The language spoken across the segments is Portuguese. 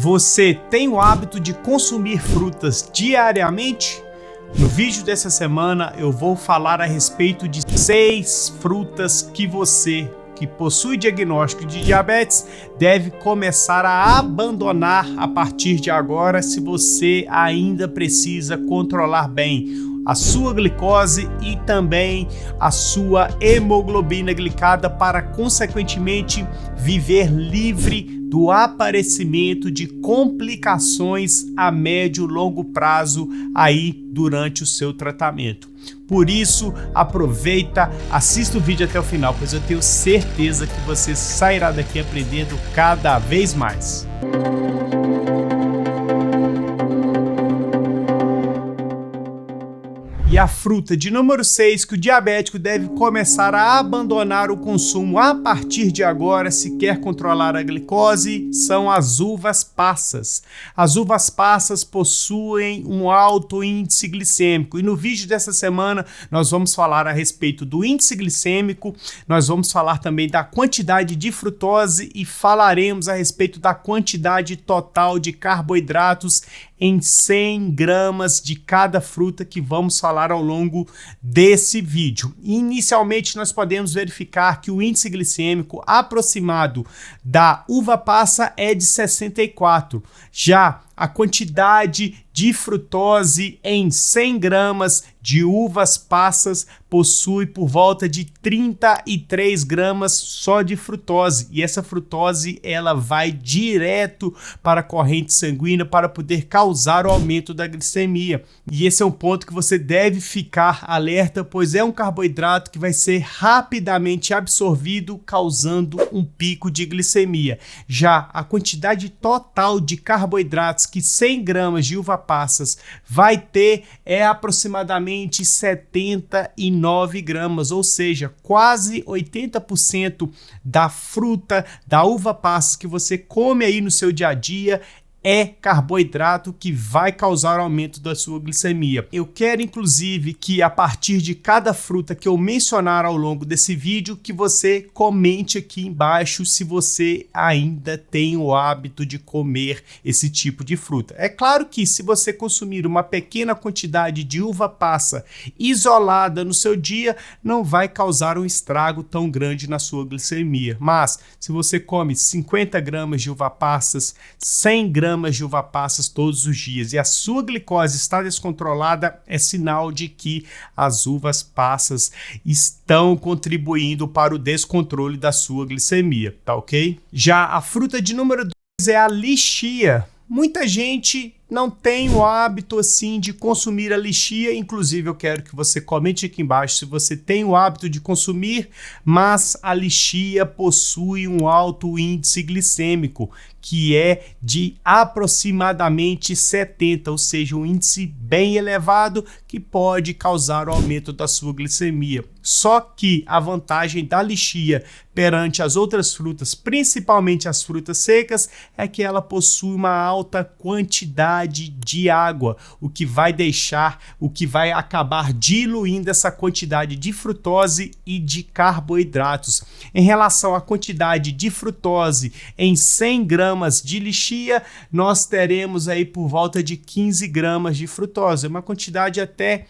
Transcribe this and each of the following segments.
Você tem o hábito de consumir frutas diariamente? No vídeo dessa semana eu vou falar a respeito de 6 frutas que você, que possui diagnóstico de diabetes, deve começar a abandonar a partir de agora se você ainda precisa controlar bem a sua glicose e também a sua hemoglobina glicada para, consequentemente, viver livre do aparecimento de complicações a médio e longo prazo aí durante o seu tratamento. Por isso, aproveita, assista o vídeo até o final, pois eu tenho certeza que você sairá daqui aprendendo cada vez mais. E a fruta de número 6 que o diabético deve começar a abandonar o consumo a partir de agora se quer controlar a glicose são as uvas passas. As uvas passas possuem um alto índice glicêmico e no vídeo dessa semana nós vamos falar a respeito do índice glicêmico, nós vamos falar também da quantidade de frutose e falaremos a respeito da quantidade total de carboidratos em 100 gramas de cada fruta que vamos falar ao longo desse vídeo. Inicialmente, nós podemos verificar que o índice glicêmico aproximado da uva passa é de 64. Já a quantidade de frutose em 100 gramas de uvas passas possui por volta de 33 gramas só de frutose. E essa frutose ela vai direto para a corrente sanguínea para poder causar o aumento da glicemia. E esse é um ponto que você deve ficar alerta, pois é um carboidrato que vai ser rapidamente absorvido, causando um pico de glicemia. Já a quantidade total de carboidratos que 100 gramas de uva passas vai ter é aproximadamente 79 gramas, ou seja, quase 80% da fruta, da uva passas que você come aí no seu dia a dia é carboidrato que vai causar aumento da sua glicemia. Eu quero inclusive que a partir de cada fruta que eu mencionar ao longo desse vídeo, que você comente aqui embaixo se você ainda tem o hábito de comer esse tipo de fruta. É claro que se você consumir uma pequena quantidade de uva passa isolada no seu dia, não vai causar um estrago tão grande na sua glicemia. Mas se você come 50 gramas de uva passas, 100 gramas de uva passas todos os dias e a sua glicose está descontrolada, é sinal de que as uvas passas estão contribuindo para o descontrole da sua glicemia, tá ok? Já a fruta de número 2 é a lichia. Muita gente não tem o hábito assim de consumir a lichia, inclusive eu quero que você comente aqui embaixo se você tem o hábito de consumir, mas a lichia possui um alto índice glicêmico, que é de aproximadamente 70, ou seja, um índice bem elevado que pode causar o aumento da sua glicemia. Só que a vantagem da lichia perante as outras frutas, principalmente as frutas secas, é que ela possui uma alta quantidade de água, o que vai acabar diluindo essa quantidade de frutose e de carboidratos. Em relação à quantidade de frutose em 100 gramas de lichia, nós teremos aí por volta de 15 gramas de frutose, uma quantidade até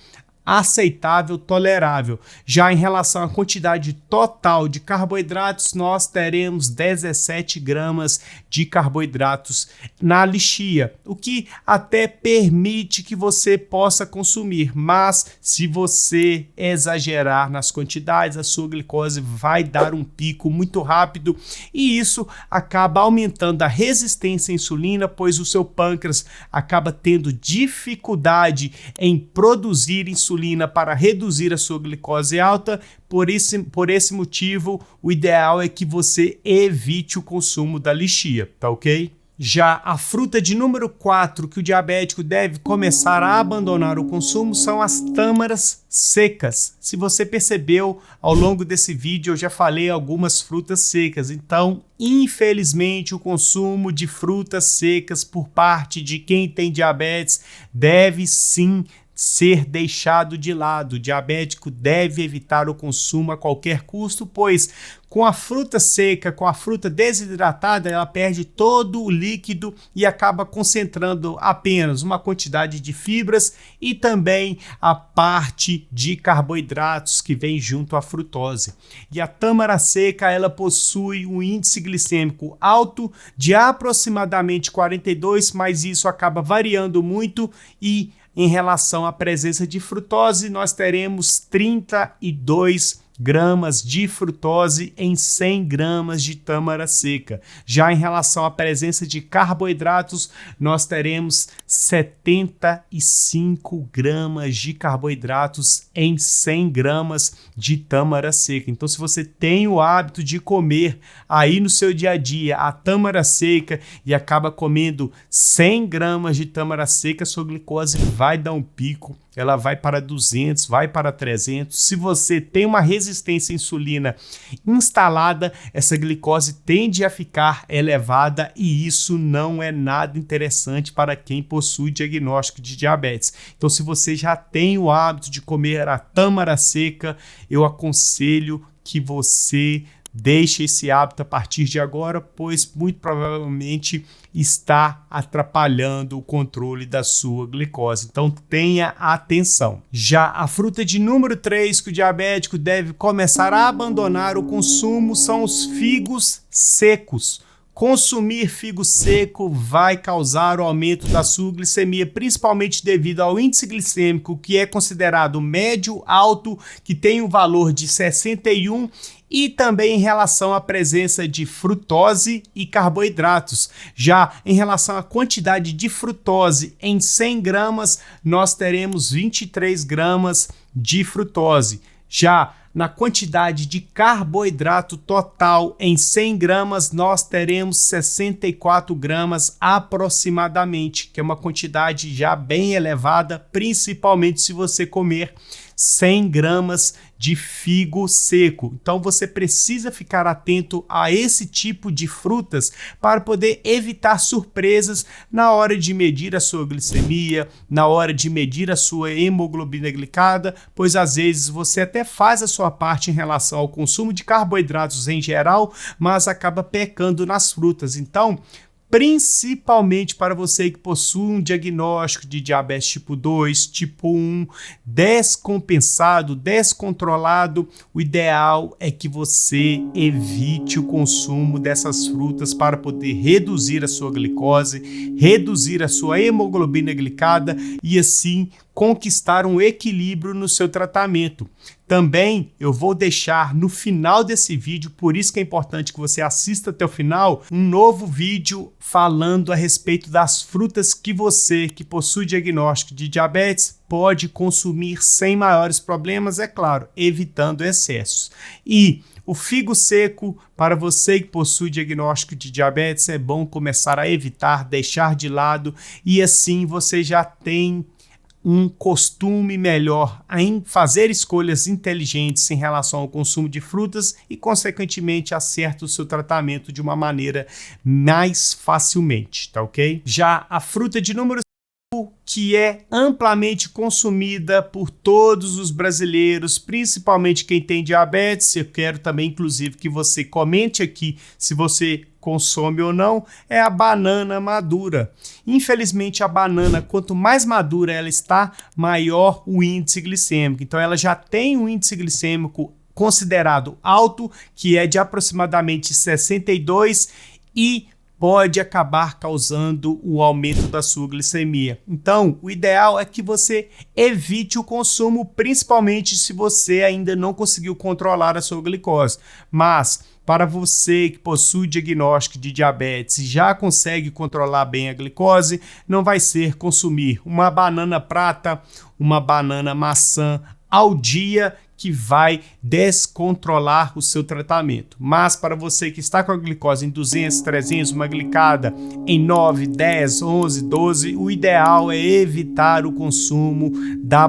aceitável, tolerável. Já em relação à quantidade total de carboidratos, nós teremos 17 gramas de carboidratos na lichia, o que até permite que você possa consumir, mas se você exagerar nas quantidades, a sua glicose vai dar um pico muito rápido e isso acaba aumentando a resistência à insulina, pois o seu pâncreas acaba tendo dificuldade em produzir insulina para reduzir a sua glicose alta. Por esse motivo, o ideal é que você evite o consumo da lichia, tá ok? Já a fruta de número 4 que o diabético deve começar a abandonar o consumo são as tâmaras secas. Se você percebeu, ao longo desse vídeo eu já falei algumas frutas secas, então infelizmente o consumo de frutas secas por parte de quem tem diabetes deve sim ser deixado de lado. O diabético deve evitar o consumo a qualquer custo, pois com a fruta seca, com a fruta desidratada, ela perde todo o líquido e acaba concentrando apenas uma quantidade de fibras e também a parte de carboidratos que vem junto à frutose. E a tâmara seca, ela possui um índice glicêmico alto de aproximadamente 42, mas isso acaba variando muito e em relação à presença de frutose, nós teremos 32 gramas de frutose em 100 gramas de tâmara seca. Já em relação à presença de carboidratos, nós teremos 75 gramas de carboidratos em 100 gramas de tâmara seca. Então, se você tem o hábito de comer aí no seu dia a dia a tâmara seca e acaba comendo 100 gramas de tâmara seca, sua glicose vai dar um pico. Ela vai para 200, vai para 300. Se você tem uma resistência à insulina instalada, essa glicose tende a ficar elevada e isso não é nada interessante para quem possui diagnóstico de diabetes. Então, se você já tem o hábito de comer a tâmara seca, eu aconselho que você deixe esse hábito a partir de agora, pois muito provavelmente está atrapalhando o controle da sua glicose. Então tenha atenção. Já a fruta de número 3 que o diabético deve começar a abandonar o consumo são os figos secos. Consumir figo seco vai causar o aumento da sua glicemia, principalmente devido ao índice glicêmico que é considerado médio alto, que tem um valor de 61, e também em relação à presença de frutose e carboidratos. Já em relação à quantidade de frutose em 100 gramas, nós teremos 23 gramas de frutose. Já na quantidade de carboidrato total em 100 gramas, nós teremos 64 gramas aproximadamente, que é uma quantidade já bem elevada, principalmente se você comer 100 gramas de figo seco. Então você precisa ficar atento a esse tipo de frutas para poder evitar surpresas na hora de medir a sua glicemia, na hora de medir a sua hemoglobina glicada, pois às vezes você até faz a sua parte em relação ao consumo de carboidratos em geral, mas acaba pecando nas frutas. Então, principalmente para você que possui um diagnóstico de diabetes tipo 2, tipo 1, descompensado, descontrolado, o ideal é que você evite o consumo dessas frutas para poder reduzir a sua glicose, reduzir a sua hemoglobina glicada e assim conquistar um equilíbrio no seu tratamento. Também eu vou deixar no final desse vídeo, por isso que é importante que você assista até o final, um novo vídeo falando a respeito das frutas que você, que possui diagnóstico de diabetes, pode consumir sem maiores problemas, é claro, evitando excessos. E o figo seco, para você que possui diagnóstico de diabetes, é bom começar a evitar, deixar de lado e assim você já tem um costume melhor em fazer escolhas inteligentes em relação ao consumo de frutas e, consequentemente, acerta o seu tratamento de uma maneira mais facilmente, tá ok? Já a fruta de número 5, que é amplamente consumida por todos os brasileiros, principalmente quem tem diabetes, eu quero também, inclusive, que você comente aqui se você consome ou não, é a banana madura. Infelizmente, a banana, quanto mais madura ela está, maior o índice glicêmico. Então, ela já tem um índice glicêmico considerado alto, que é de aproximadamente 62 e pode acabar causando o aumento da sua glicemia. Então, o ideal é que você evite o consumo, principalmente se você ainda não conseguiu controlar a sua glicose. Mas, para você que possui diagnóstico de diabetes e já consegue controlar bem a glicose, não vai ser consumir uma banana prata, uma banana maçã ao dia que vai descontrolar o seu tratamento. Mas para você que está com a glicose em 200, 300, uma glicada em 9, 10, 11, 12, o ideal é evitar o consumo da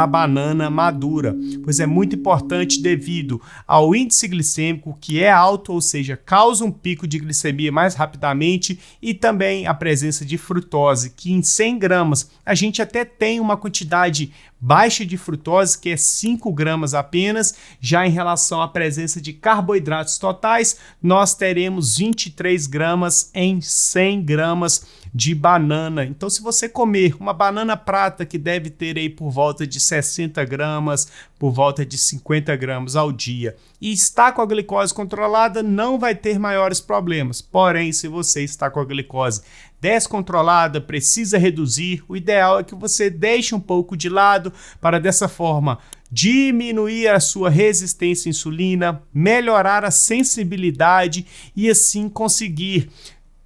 banana madura, pois é muito importante devido ao índice glicêmico que é alto, ou seja, causa um pico de glicemia mais rapidamente, e também a presença de frutose, que em 100 gramas a gente até tem uma quantidade baixa de frutose, que é 5 gramas apenas. Já em relação à presença de carboidratos totais, nós teremos 23 gramas em 100 gramas de banana. Então, se você comer uma banana prata, que deve ter aí por volta de 60 gramas, por volta de 50 gramas ao dia, e está com a glicose controlada, não vai ter maiores problemas. Porém, se você está com a glicose descontrolada, precisa reduzir, o ideal é que você deixe um pouco de lado, para dessa forma diminuir a sua resistência à insulina, melhorar a sensibilidade e assim conseguir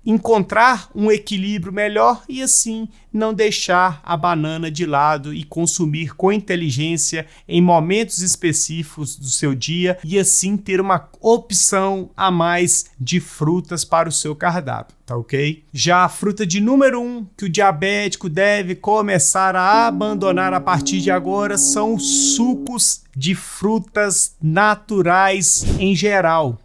encontrar um equilíbrio melhor, e assim não deixar a banana de lado e consumir com inteligência em momentos específicos do seu dia, e assim ter uma opção a mais de frutas para o seu cardápio, tá ok? Já a fruta de número 1 que o diabético deve começar a abandonar a partir de agora são os sucos de frutas naturais em geral.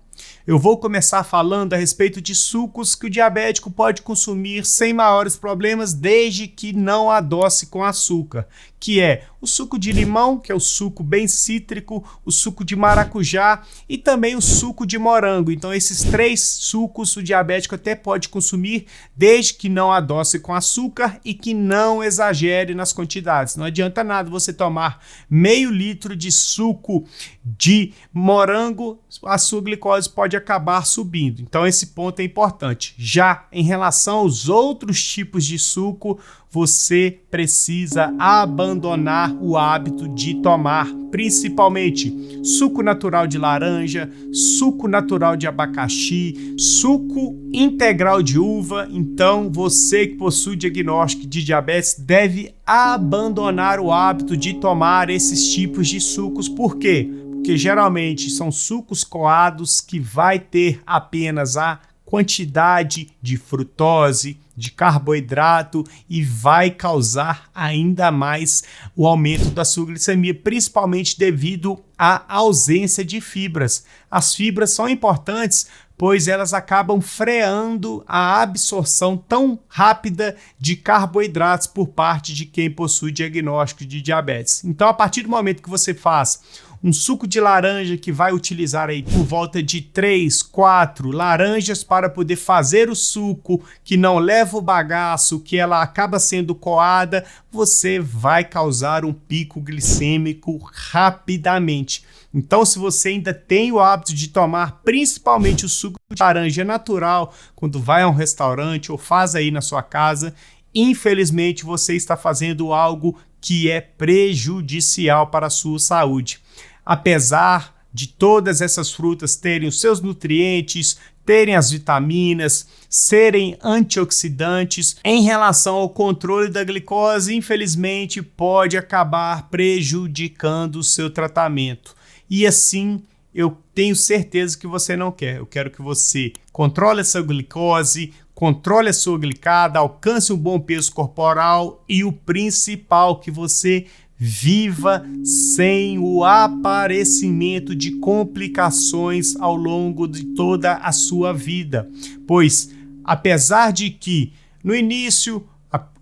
Eu vou começar falando a respeito de sucos que o diabético pode consumir sem maiores problemas, desde que não adoce com açúcar, que é o suco de limão, que é o suco bem cítrico, o suco de maracujá e também o suco de morango. Então, esses 3 sucos o diabético até pode consumir, desde que não adoce com açúcar e que não exagere nas quantidades. Não adianta nada você tomar meio litro de suco de morango, a sua glicose pode acabar subindo. Então, esse ponto é importante. Já em relação aos outros tipos de suco, você precisa abandonar o hábito de tomar principalmente suco natural de laranja, suco natural de abacaxi, suco integral de uva. Então, você que possui diagnóstico de diabetes deve abandonar o hábito de tomar esses tipos de sucos. Por quê? Porque geralmente são sucos coados que vai ter apenas a quantidade de frutose, de carboidrato, e vai causar ainda mais o aumento da sua glicemia, principalmente devido à ausência de fibras. As fibras são importantes, pois elas acabam freando a absorção tão rápida de carboidratos por parte de quem possui diagnóstico de diabetes. Então, a partir do momento que você faz um suco de laranja, que vai utilizar aí por volta de 3, 4 laranjas para poder fazer o suco, que não leva o bagaço, que ela acaba sendo coada, você vai causar um pico glicêmico rapidamente. Então, se você ainda tem o hábito de tomar principalmente o suco de laranja natural, quando vai a um restaurante ou faz aí na sua casa, infelizmente você está fazendo algo que é prejudicial para a sua saúde. Apesar de todas essas frutas terem os seus nutrientes, terem as vitaminas, serem antioxidantes, em relação ao controle da glicose, infelizmente pode acabar prejudicando o seu tratamento. E assim, eu tenho certeza que você não quer. Eu quero que você controle essa glicose, controle a sua glicada, alcance um bom peso corporal e o principal, que você viva sem o aparecimento de complicações ao longo de toda a sua vida. Pois, apesar de que no início,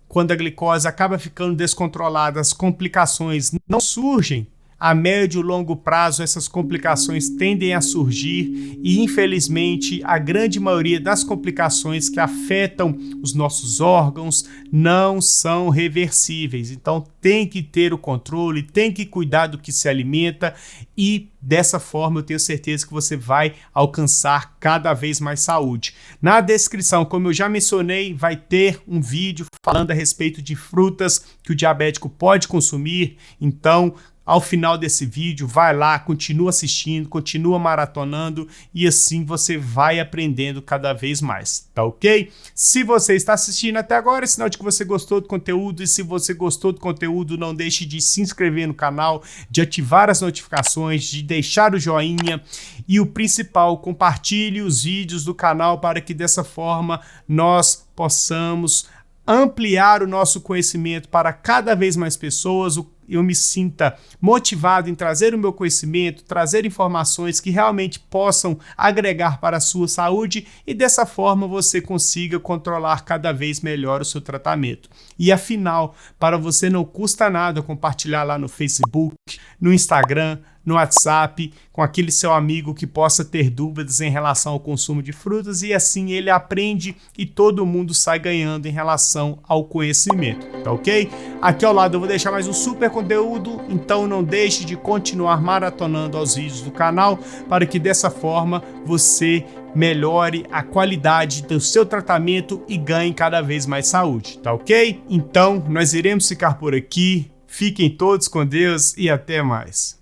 quando a glicose acaba ficando descontrolada, as complicações não surgem, a médio e longo prazo essas complicações tendem a surgir e, infelizmente, a grande maioria das complicações que afetam os nossos órgãos não são reversíveis. Então, tem que ter o controle, tem que cuidar do que se alimenta e, dessa forma, eu tenho certeza que você vai alcançar cada vez mais saúde. Na descrição, como eu já mencionei, vai ter um vídeo falando a respeito de frutas que o diabético pode consumir. Então, ao final desse vídeo, vai lá, continua assistindo, continua maratonando e assim você vai aprendendo cada vez mais, tá ok? Se você está assistindo até agora, é sinal de que você gostou do conteúdo, e se você gostou do conteúdo, não deixe de se inscrever no canal, de ativar as notificações, de deixar o joinha e o principal, compartilhe os vídeos do canal para que dessa forma nós possamos ampliar o nosso conhecimento para cada vez mais pessoas, eu me sinta motivado em trazer o meu conhecimento, trazer informações que realmente possam agregar para a sua saúde e dessa forma você consiga controlar cada vez melhor o seu tratamento. E afinal, para você não custa nada compartilhar lá no Facebook, no Instagram, no WhatsApp, com aquele seu amigo que possa ter dúvidas em relação ao consumo de frutas e assim ele aprende e todo mundo sai ganhando em relação ao conhecimento, tá ok? Aqui ao lado eu vou deixar mais um super conteúdo, então não deixe de continuar maratonando aos vídeos do canal para que dessa forma você melhore a qualidade do seu tratamento e ganhe cada vez mais saúde, tá ok? Então nós iremos ficar por aqui, fiquem todos com Deus e até mais.